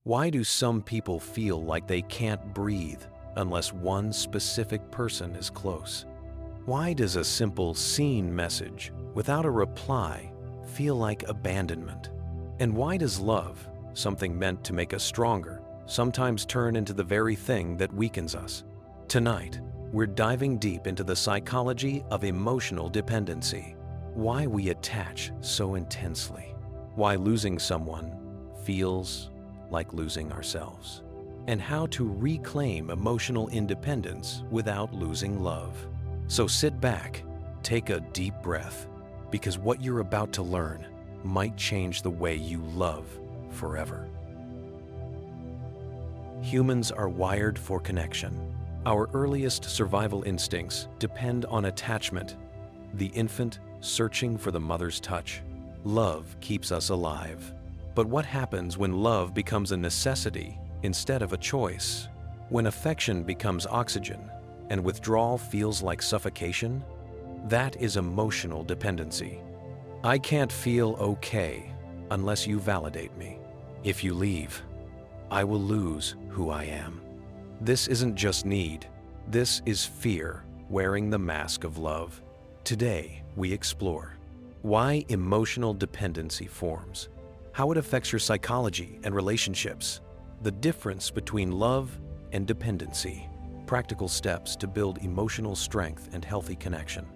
Why do some people feel like they can't breathe unless one specific person is close? Why does a simple seen message without a reply feel like abandonment? And why does love, something meant to make us stronger, sometimes turn into the very thing that weakens us? Tonight, we're diving deep into the psychology of emotional dependency, why we attach so intensely, why losing someone feels like losing ourselves, and how to reclaim emotional independence without losing love. So sit back, take a deep breath, because what you're about to learn might change the way you love forever. Humans are wired for connection. Our earliest survival instincts depend on attachment. The infant searching for the mother's touch. Love keeps us alive. But what happens when love becomes a necessity instead of a choice? When affection becomes oxygen and withdrawal feels like suffocation? That is emotional dependency. I can't feel okay unless you validate me. If you leave, I will lose who I am. This isn't just need, this is fear wearing the mask of love. Today, we explore why emotional dependency forms, how it affects your psychology and relationships, the difference between love and dependency, practical steps to build emotional strength and healthy connection.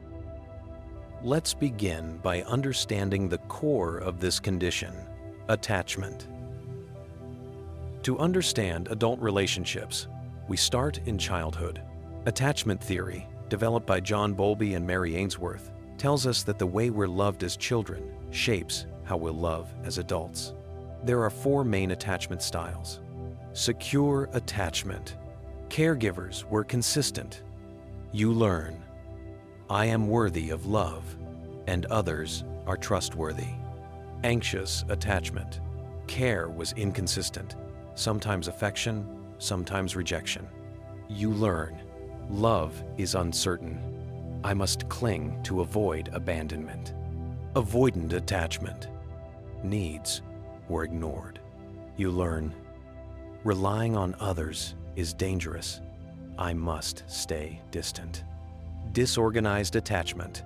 Let's begin by understanding the core of this condition, attachment. To understand adult relationships, we start in childhood. Attachment theory, developed by John Bowlby and Mary Ainsworth, tells us that the way we're loved as children shapes how we'll love as adults. There are 4 main attachment styles. Secure attachment. Caregivers were consistent. You learn, I am worthy of love, and others are trustworthy. Anxious attachment. Care was inconsistent, sometimes affection, sometimes rejection. You learn, love is uncertain. I must cling to avoid abandonment. Avoidant attachment. Needs were ignored. You learn, relying on others is dangerous. I must stay distant. Disorganized attachment.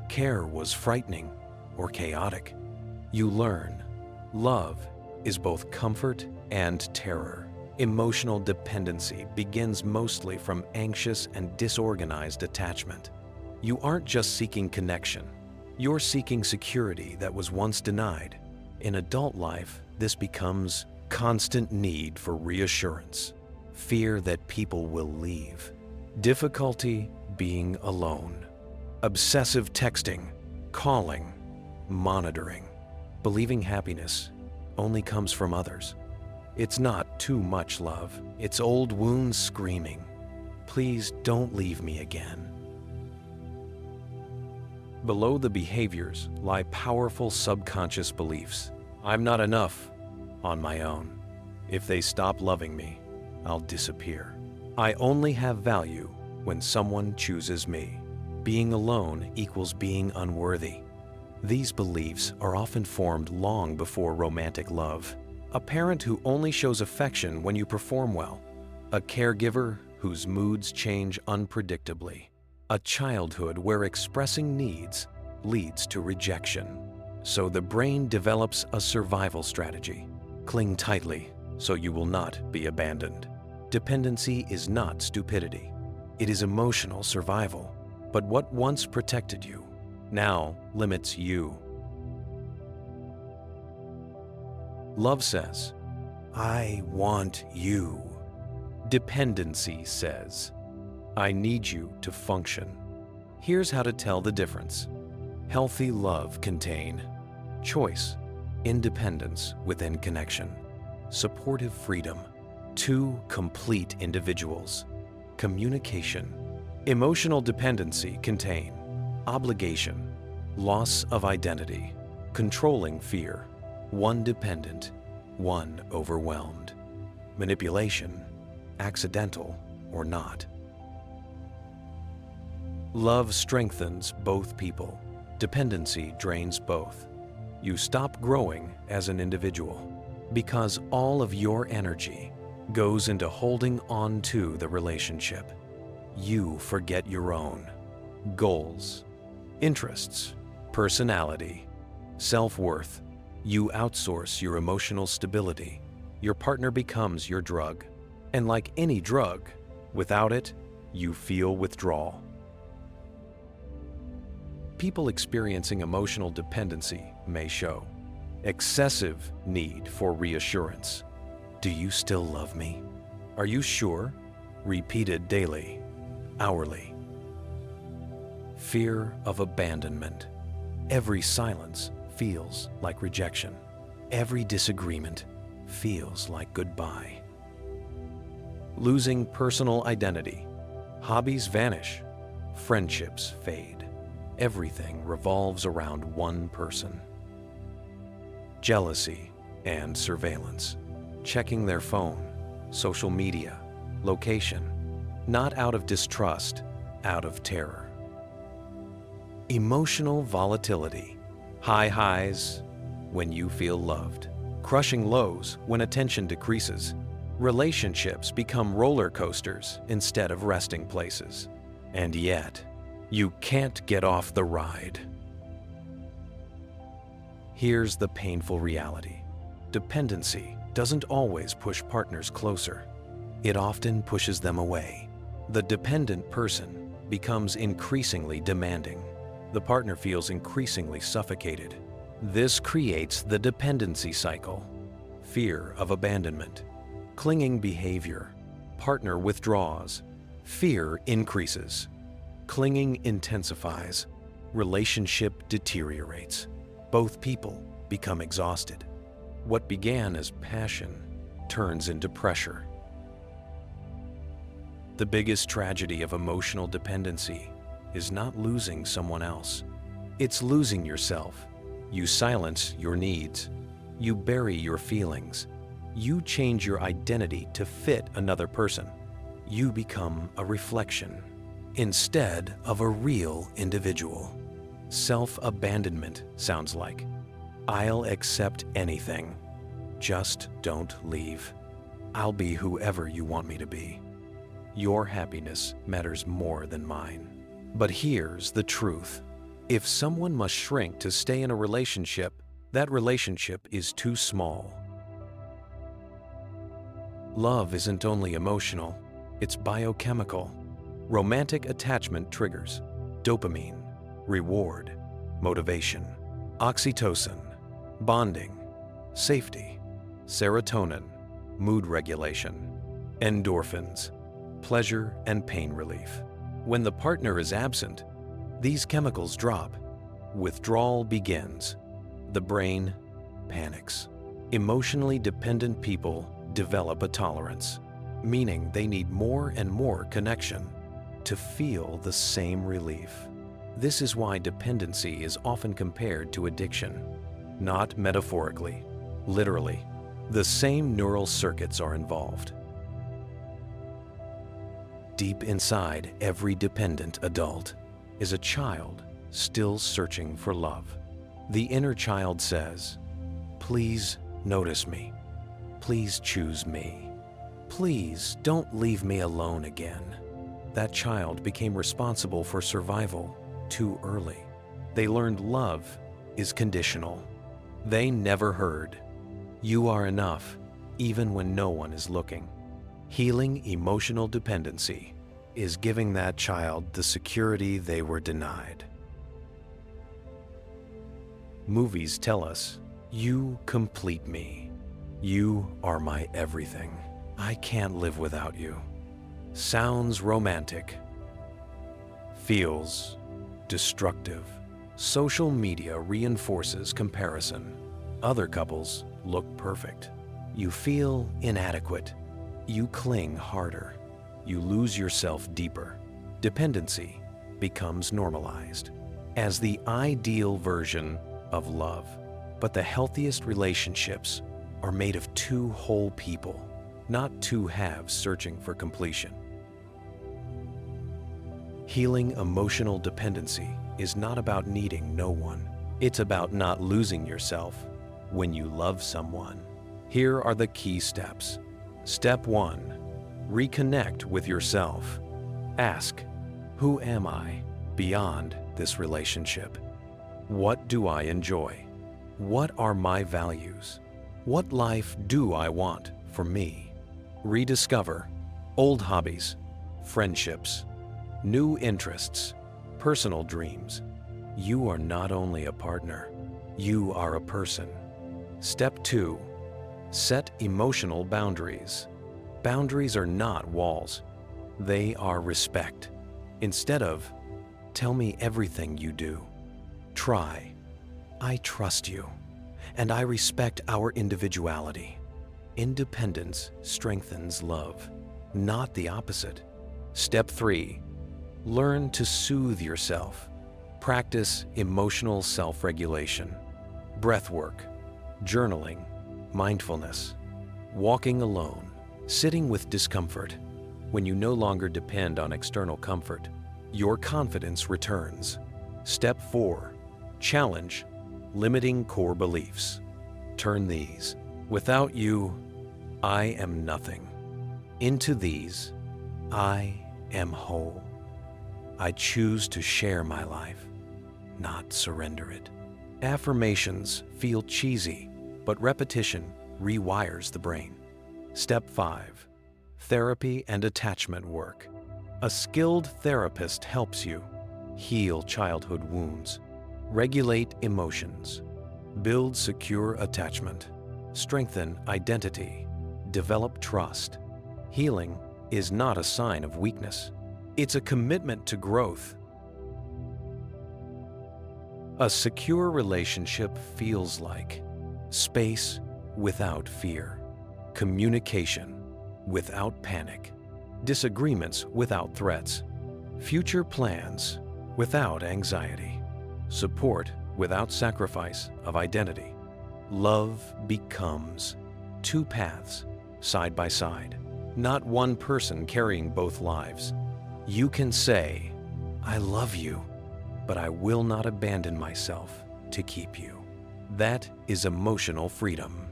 Care was frightening or chaotic. You learn, love is both comfort and terror. Emotional dependency begins mostly from anxious and disorganized attachment. You aren't just seeking connection, you're seeking security that was once denied. In adult life, this becomes constant need for reassurance, fear that people will leave, difficulty being alone, obsessive texting, calling, monitoring, believing happiness only comes from others. It's not too much love, it's old wounds screaming, please don't leave me again. Below the behaviors lie powerful subconscious beliefs. I'm not enough on my own. If they stop loving me, I'll disappear. I only have value when someone chooses me. Being alone equals being unworthy. These beliefs are often formed long before romantic love. A parent who only shows affection when you perform well. A caregiver whose moods change unpredictably. A childhood where expressing needs leads to rejection. So the brain develops a survival strategy. Cling tightly so you will not be abandoned. Dependency is not stupidity. It is emotional survival. But what once protected you now limits you. Love says, I want you. Dependency says, I need you to function. Here's how to tell the difference. Healthy love contain choice, independence within connection, supportive freedom, 2 complete individuals, communication. Emotional dependency contain obligation, loss of identity, controlling fear, 1 dependent, 1 overwhelmed, manipulation, accidental or not. Love strengthens both people. Dependency drains both. You stop growing as an individual. Because all of your energy goes into holding on to the relationship. You forget your own goals, interests, personality, self-worth. You outsource your emotional stability. Your partner becomes your drug. And like any drug, without it, you feel withdrawal. People experiencing emotional dependency may show excessive need for reassurance. Do you still love me? Are you sure? Repeated daily, hourly. Fear of abandonment. Every silence feels like rejection. Every disagreement feels like goodbye. Losing personal identity. Hobbies vanish. Friendships fade. Everything revolves around one person. Jealousy and surveillance. Checking their phone, social media, location, not out of distrust, out of terror. Emotional volatility. High highs when you feel loved. Crushing lows when attention decreases. Relationships become roller coasters instead of resting places. And yet, you can't get off the ride. Here's the painful reality. Dependency doesn't always push partners closer. It often pushes them away. The dependent person becomes increasingly demanding. The partner feels increasingly suffocated. This creates the dependency cycle. Fear of abandonment. Clinging behavior. Partner withdraws. Fear increases. Clinging intensifies. Relationship deteriorates. Both people become exhausted. What began as passion turns into pressure. The biggest tragedy of emotional dependency is not losing someone else. It's losing yourself. You silence your needs. You bury your feelings. You change your identity to fit another person. You become a reflection instead of a real individual. Self-abandonment sounds like, I'll accept anything. Just don't leave. I'll be whoever you want me to be. Your happiness matters more than mine. But here's the truth. If someone must shrink to stay in a relationship, that relationship is too small. Love isn't only emotional, it's biochemical. Romantic attachment triggers dopamine, reward, motivation, oxytocin, bonding, safety, serotonin, mood regulation, endorphins, pleasure and pain relief. When the partner is absent, these chemicals drop. Withdrawal begins. The brain panics. Emotionally dependent people develop a tolerance, meaning they need more and more connection to feel the same relief. This is why dependency is often compared to addiction. Not metaphorically, literally. The same neural circuits are involved. Deep inside every dependent adult is a child still searching for love. The inner child says, "Please notice me. Please choose me. Please don't leave me alone again." That child became responsible for survival too early. They learned love is conditional. They never heard, "You are enough, even when no one is looking." Healing emotional dependency is giving that child the security they were denied. Movies tell us, "You complete me. You are my everything. I can't live without you." Sounds romantic. Feels destructive. Social media reinforces comparison. Other couples look perfect. You feel inadequate. You cling harder. You lose yourself deeper. Dependency becomes normalized as the ideal version of love. But the healthiest relationships are made of two whole people, not two halves searching for completion. Healing emotional dependency is not about needing no one. It's about not losing yourself when you love someone. Here are the key steps. Step 1. Reconnect with yourself. Ask, who am I beyond this relationship? What do I enjoy? What are my values? What life do I want for me? Rediscover old hobbies, friendships, new interests, personal dreams. You are not only a partner, you are a person. Step 2. Set emotional boundaries. Boundaries are not walls. They are respect. Instead of, tell me everything you do, try, I trust you, and I respect our individuality. Independence strengthens love, not the opposite. Step 3. Learn to soothe yourself. Practice emotional self-regulation, breathwork, journaling, mindfulness, walking alone, sitting with discomfort. When you no longer depend on external comfort, your confidence returns. Step 4. Challenge limiting core beliefs. Turn these, without you, I am nothing, into these, I am whole. I choose to share my life, not surrender it. Affirmations feel cheesy, but repetition rewires the brain. Step 5. Therapy and attachment work. A skilled therapist helps you heal childhood wounds, regulate emotions, build secure attachment, strengthen identity, develop trust. Healing is not a sign of weakness. It's a commitment to growth. A secure relationship feels like space without fear, communication without panic, disagreements without threats, future plans without anxiety, support without sacrifice of identity. Love becomes two paths side by side, not one person carrying both lives. You can say, I love you, but I will not abandon myself to keep you. That is emotional freedom.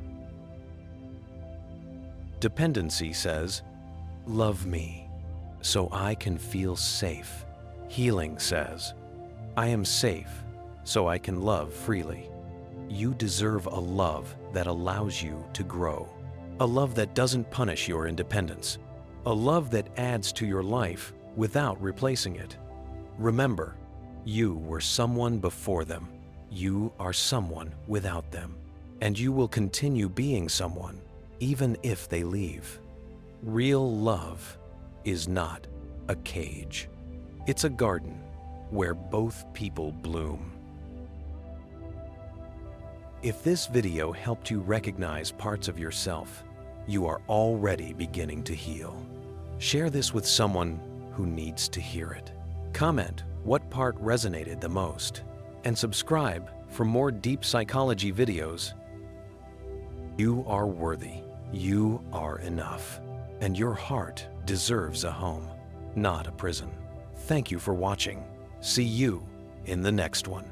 Dependency says, love me so I can feel safe. Healing says, I am safe so I can love freely. You deserve a love that allows you to grow, a love that doesn't punish your independence, a love that adds to your life without replacing it. Remember, you were someone before them. You are someone without them, and you will continue being someone even if they leave. Real love is not a cage. It's a garden where both people bloom. If this video helped you recognize parts of yourself, you are already beginning to heal. Share this with someone who needs to hear it. Comment what part resonated the most, and subscribe for more deep psychology videos. You are worthy. You are enough, and your heart deserves a home, not a prison. Thank you for watching. See you in the next one.